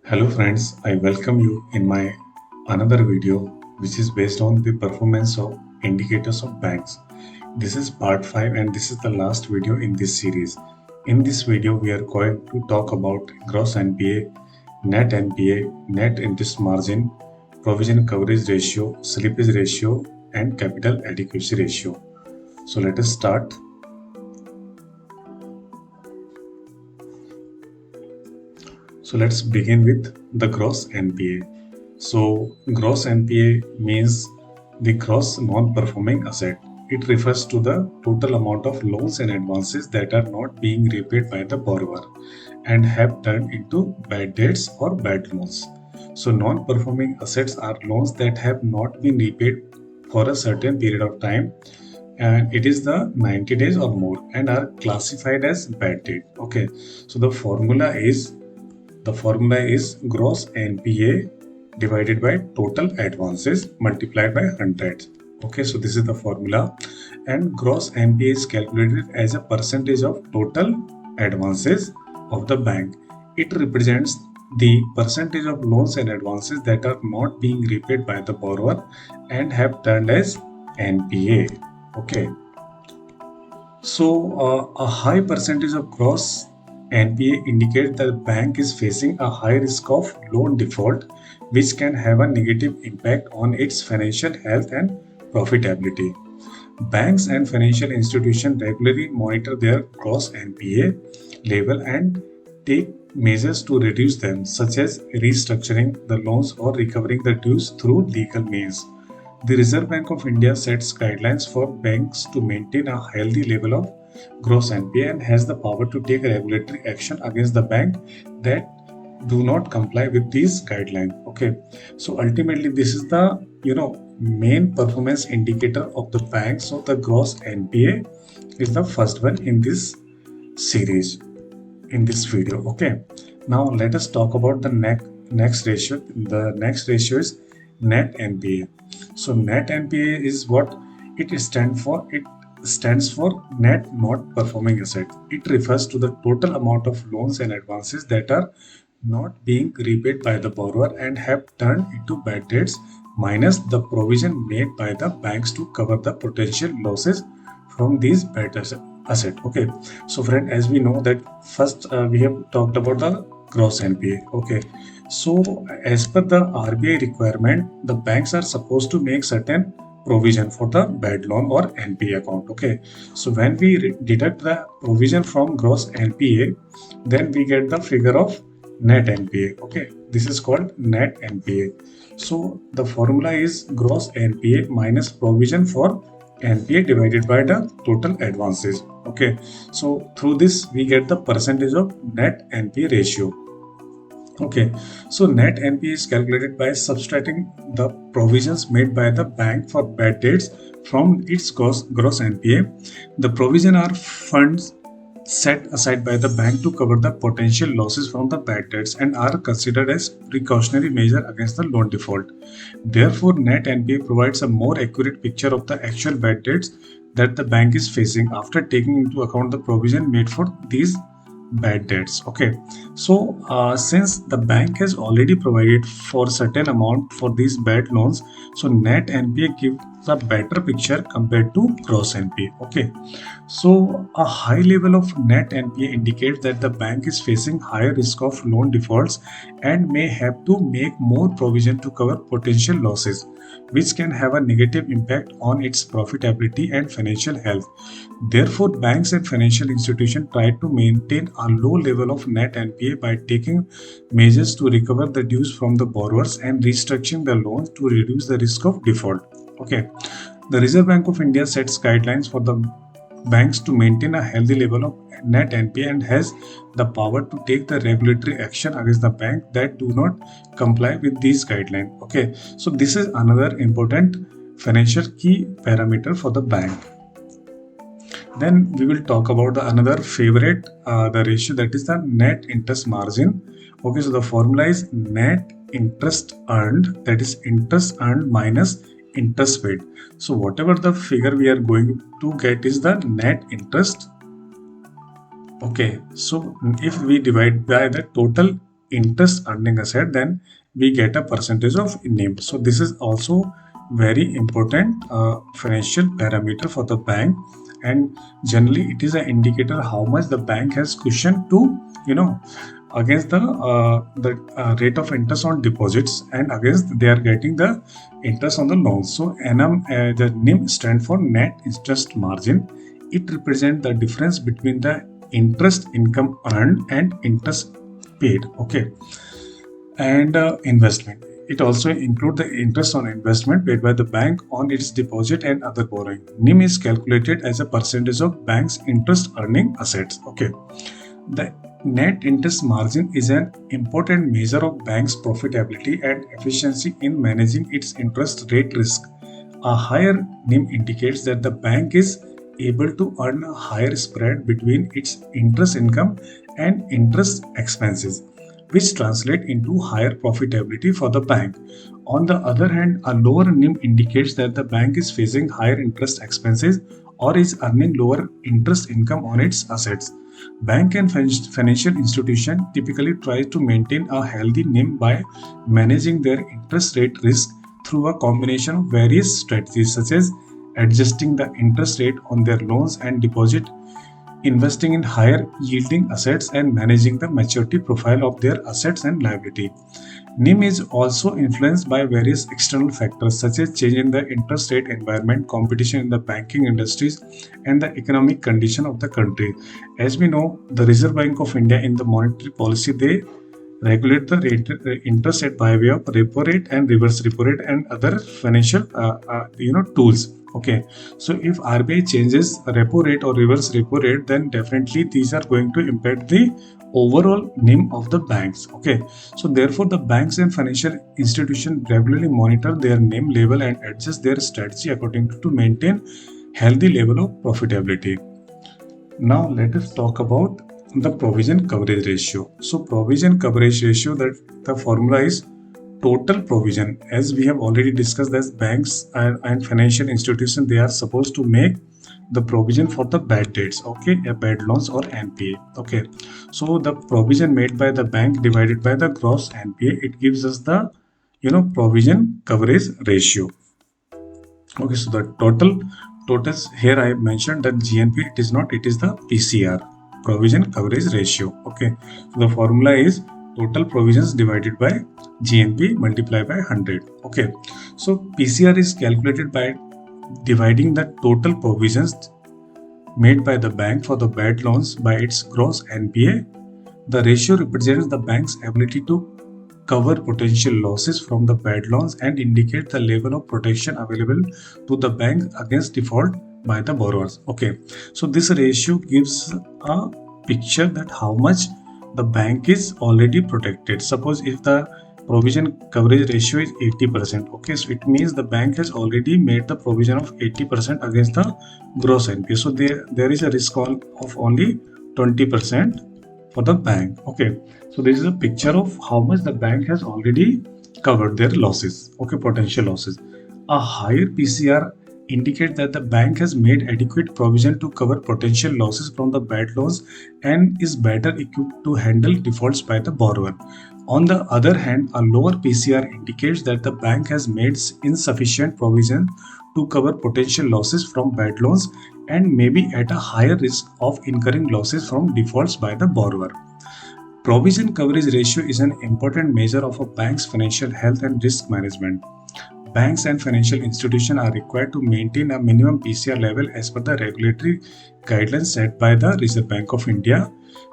Hello friends, I welcome you in my another video which is based on the performance of indicators of banks. This is part 5 and this is the last video in this series. In this video we are going to talk about gross NPA, net interest margin, provision coverage ratio, slippage ratio and capital adequacy ratio. So let us start. So let's begin with the gross NPA. So gross NPA means the gross non-performing asset. It refers to the total amount of loans and advances that are not being repaid by the borrower and have turned into bad debts or bad loans. So non-performing assets are loans that have not been repaid for a certain period of time, and it is the 90 days or more and are classified as bad debt. Okay, so the formula is gross NPA divided by total advances multiplied by 100. Okay, so this is the formula, and gross NPA is calculated as a percentage of total advances of the bank. It represents the percentage of loans and advances that are not being repaid by the borrower and have turned as NPA. Okay, so a high percentage of gross NPA indicates that the bank is facing a high risk of loan default, which can have a negative impact on its financial health and profitability. Banks and financial institutions regularly monitor their gross NPA level and take measures to reduce them, such as restructuring the loans or recovering the dues through legal means. The Reserve Bank of India sets guidelines for banks to maintain a healthy level of gross NPA and has the power to take regulatory action against the bank that do not comply with these guidelines. Okay, so ultimately this is the main performance indicator of the bank. So the gross NPA is the first one in this series, in this video. Okay, now let us talk about the next ratio. The next ratio is net NPA. So net NPA is what it stands for. It stands for net not performing asset. It refers to the total amount of loans and advances that are not being repaid by the borrower and have turned into bad debts, minus the provision made by the banks to cover the potential losses from these bad asset. Okay, so friend, as we know that first we have talked about the gross NPA. Okay, so as per the RBI requirement, the banks are supposed to make certain provision for the bad loan or NPA account. Okay, so when we deduct the provision from gross NPA, then we get the figure of net NPA. Okay, this is called net NPA. So the formula is gross NPA minus provision for NPA divided by the total advances. Okay, so through this we get the percentage of net NPA ratio. Okay, so net NPA is calculated by subtracting the provisions made by the bank for bad debts from its gross NPA. The provision are funds set aside by the bank to cover the potential losses from the bad debts and are considered as precautionary measure against the loan default. Therefore, net NPA provides a more accurate picture of the actual bad debts that the bank is facing after taking into account the provision made for these bad debts. Okay, so since the bank has already provided for certain amount for these bad loans, so net NPA gives a better picture compared to gross NPA. Okay, so a high level of net NPA indicates that the bank is facing higher risk of loan defaults and may have to make more provision to cover potential losses, which can have a negative impact on its profitability and financial health. Therefore, banks and financial institutions try to maintain a low level of net NPA by taking measures to recover the dues from the borrowers and restructuring the loans to reduce the risk of default. Okay, the Reserve Bank of India sets guidelines for the banks to maintain a healthy level of net NPA and has the power to take the regulatory action against the bank that do not comply with these guidelines. Okay, so this is another important financial key parameter for the bank. Then we will talk about the another favorite, the ratio, that is the net interest margin. Okay, so the formula is net interest earned, that is interest earned minus interest paid. So whatever the figure we are going to get is the net interest. Okay, so if we divide by the total interest earning asset, then we get a percentage of NIM. So this is also very important financial parameter for the bank, and generally it is an indicator how much the bank has cushion to, against the rate of interest on deposits, and against they are getting the interest on the loans. So the NIM stand for net interest margin. It represents the difference between the interest income earned and interest paid. Okay, and investment. It also includes the interest on investment paid by the bank on its deposit and other borrowing. NIM is calculated as a percentage of bank's interest earning assets. Okay, the net interest margin is an important measure of bank's profitability and efficiency in managing its interest rate risk. A higher NIM indicates that the bank is able to earn a higher spread between its interest income and interest expenses, which translate into higher profitability for the bank. On the other hand, a lower NIM indicates that the bank is facing higher interest expenses or is earning lower interest income on its assets. Bank and financial institution typically try to maintain a healthy NIM by managing their interest rate risk through a combination of various strategies, such as adjusting the interest rate on their loans and deposit, investing in higher yielding assets, and managing the maturity profile of their assets and liability. NIM is also influenced by various external factors such as change in the interest rate environment, competition in the banking industries, and the economic condition of the country. As we know, the Reserve Bank of India in the monetary policy, they regulate the interest rate by way of repo rate and reverse repo rate and other financial tools. Okay, so if RBI changes repo rate or reverse repo rate, then definitely these are going to impact the overall NIM of the banks. Okay, so therefore the banks and financial institutions regularly monitor their NIM level and adjust their strategy according to maintain healthy level of profitability. Now let us talk about the provision coverage ratio. So provision coverage ratio, that the formula is total provision. As we have already discussed, that banks and financial institutions, they are supposed to make the provision for the bad debts, okay, bad loans or NPA. Okay, so the provision made by the bank divided by the gross NPA, it gives us the provision coverage ratio. Okay, so the totals here I mentioned that GNPA, it is not, it is the PCR, provision coverage ratio. Okay, so the formula is total provisions divided by GNP multiplied by 100. Okay, so PCR is calculated by dividing the total provisions made by the bank for the bad loans by its gross NPA. The ratio represents the bank's ability to cover potential losses from the bad loans and indicate the level of protection available to the bank against default by the borrowers. Okay, so this ratio gives a picture that how much the bank is already protected. Suppose if the provision coverage ratio is 80%, okay, so it means the bank has already made the provision of 80% against the gross NPA. So there is a risk of only 20% for the bank. Okay, so this is a picture of how much the bank has already covered their losses, okay, potential losses. A higher PCR indicates that the bank has made adequate provision to cover potential losses from the bad loans and is better equipped to handle defaults by the borrower. On the other hand, a lower PCR indicates that the bank has made insufficient provision to cover potential losses from bad loans and may be at a higher risk of incurring losses from defaults by the borrower. Provision coverage ratio is an important measure of a bank's financial health and risk management. Banks and financial institutions are required to maintain a minimum PCR level as per the regulatory guidelines set by the Reserve Bank of India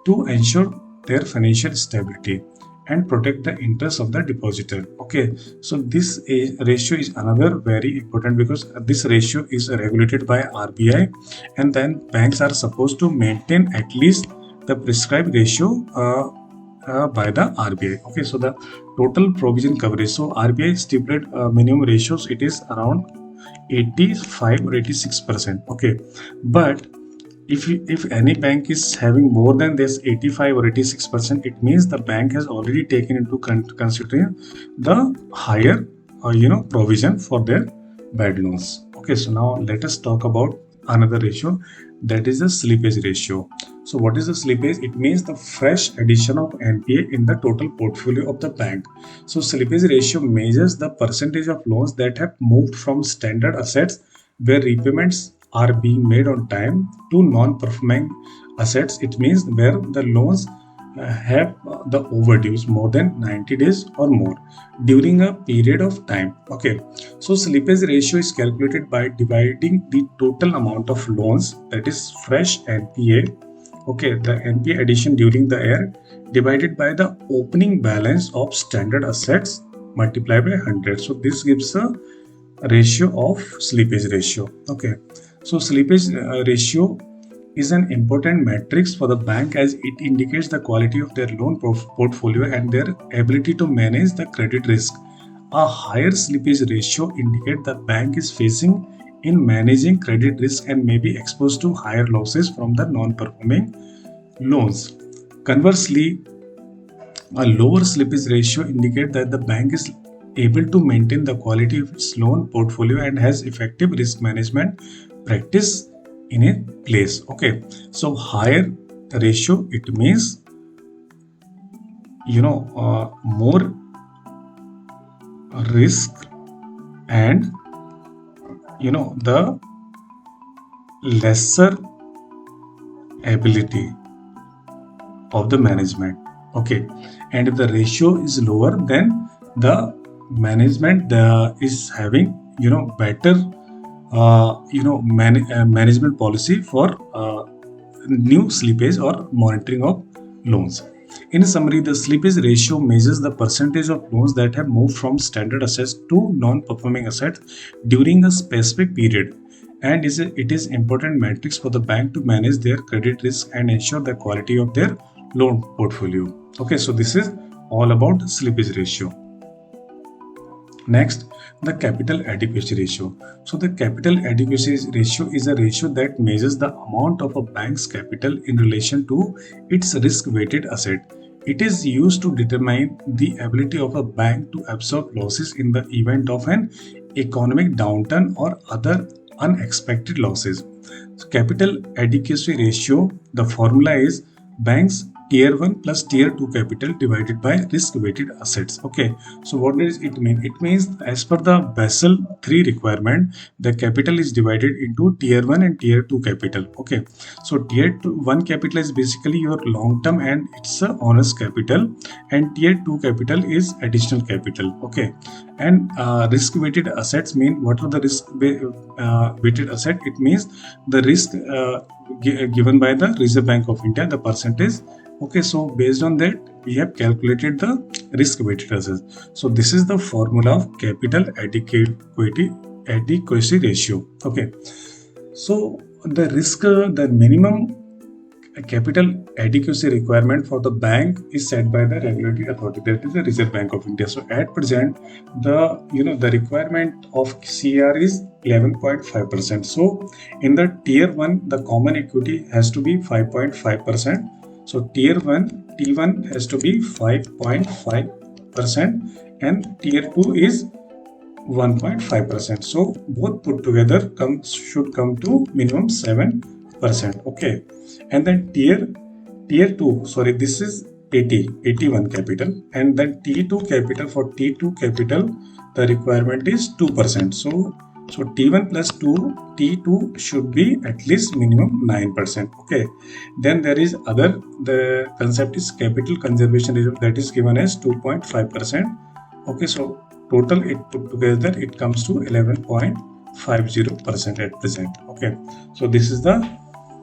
to ensure their financial stability and protect the interests of the depositor. Okay, so this ratio is another very important because this ratio is regulated by RBI, and then banks are supposed to maintain at least the prescribed ratio by the RBI. Okay, so the total provision coverage. So RBI stipulated minimum ratios, it is around 85 or 86%. Okay, but if any bank is having more than this 85 or 86%, it means the bank has already taken into considering the higher provision for their bad loans. Okay, so now let us talk about another ratio, that is the slippage ratio. So what is the slippage? It means the fresh addition of NPA in the total portfolio of the bank. So slippage ratio measures the percentage of loans that have moved from standard assets where repayments are being made on time to non-performing assets. It means where the loans have the overdues more than 90 days or more during a period of time. Okay, so slippage ratio is calculated by dividing the total amount of loans, that is fresh NPA, okay, the NPA addition during the year, divided by the opening balance of standard assets multiplied by 100. So this gives a ratio of slippage ratio. Okay, so slippage ratio is an important matrix for the bank as it indicates the quality of their loan portfolio and their ability to manage the credit risk. A higher slippage ratio indicates the bank is facing in managing credit risk and may be exposed to higher losses from the non-performing loans. Conversely, a lower slippage ratio indicates that the bank is able to maintain the quality of its loan portfolio and has effective risk management practice in a place. Okay, so higher ratio, it means more risk and the lesser ability of the management. Okay, and if the ratio is lower, then the management is having better management policy for new slippage or monitoring of loans. In summary, the slippage ratio measures the percentage of loans that have moved from standard assets to non-performing assets during a specific period, and it is important metrics for the bank to manage their credit risk and ensure the quality of their loan portfolio. Okay, so this is all about slippage ratio. Next, the capital adequacy ratio. So the capital adequacy ratio is a ratio that measures the amount of a bank's capital in relation to its risk-weighted asset. It is used to determine the ability of a bank to absorb losses in the event of an economic downturn or other unexpected losses. So capital adequacy ratio, the formula is bank's tier 1 plus tier 2 capital divided by risk weighted assets. Okay, so what does it mean? It means as per the Basel 3 requirement, the capital is divided into tier 1 and tier 2 capital. Okay, so tier 1 capital is basically your long term and it's a honest capital, and tier 2 capital is additional capital. Okay, and risk weighted assets mean what are the risk weighted asset? It means the risk given by the Reserve Bank of India, the percentage. Okay, so based on that, we have calculated the risk weighted assets. So this is the formula of capital adequacy ratio. Okay, so the the minimum capital adequacy requirement for the bank is set by the regulatory authority, that is the Reserve Bank of India. So at present, the requirement of CR is 11.5%. So in the tier 1, the common equity has to be 5.5%. So tier 1 T1 has to be 5.5% and tier 2 is 1.5%. So both put together should come to minimum 7%. Okay, and then tier 2, sorry, this is 81 capital, and then T2 capital, for T2 capital the requirement is 2%. So T1 plus 2, T2 should be at least minimum 9%. Okay, then there is the concept is capital conservation ratio, that is given as 2.5%. Okay, so total it put together it comes to 11.50% at present. Okay, so this is the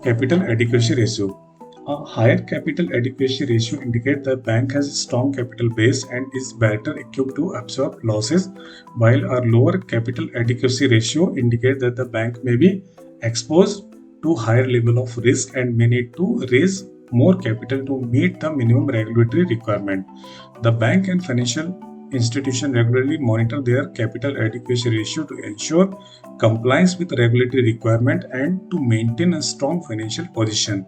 capital adequacy ratio. A higher capital adequacy ratio indicates the bank has a strong capital base and is better equipped to absorb losses, while a lower capital adequacy ratio indicates that the bank may be exposed to higher level of risk and may need to raise more capital to meet the minimum regulatory requirement. The bank and financial institution regularly monitor their capital adequacy ratio to ensure compliance with regulatory requirement and to maintain a strong financial position.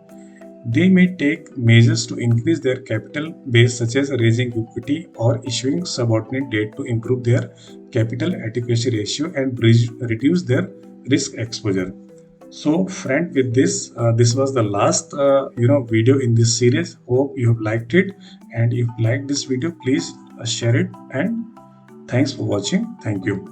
They may take measures to increase their capital base, such as raising equity or issuing subordinate debt to improve their capital adequacy ratio and reduce their risk exposure. So friend, with this, this was the last video in this series. Hope you have liked it, and if you like this video, please share it, and thanks for watching. Thank you.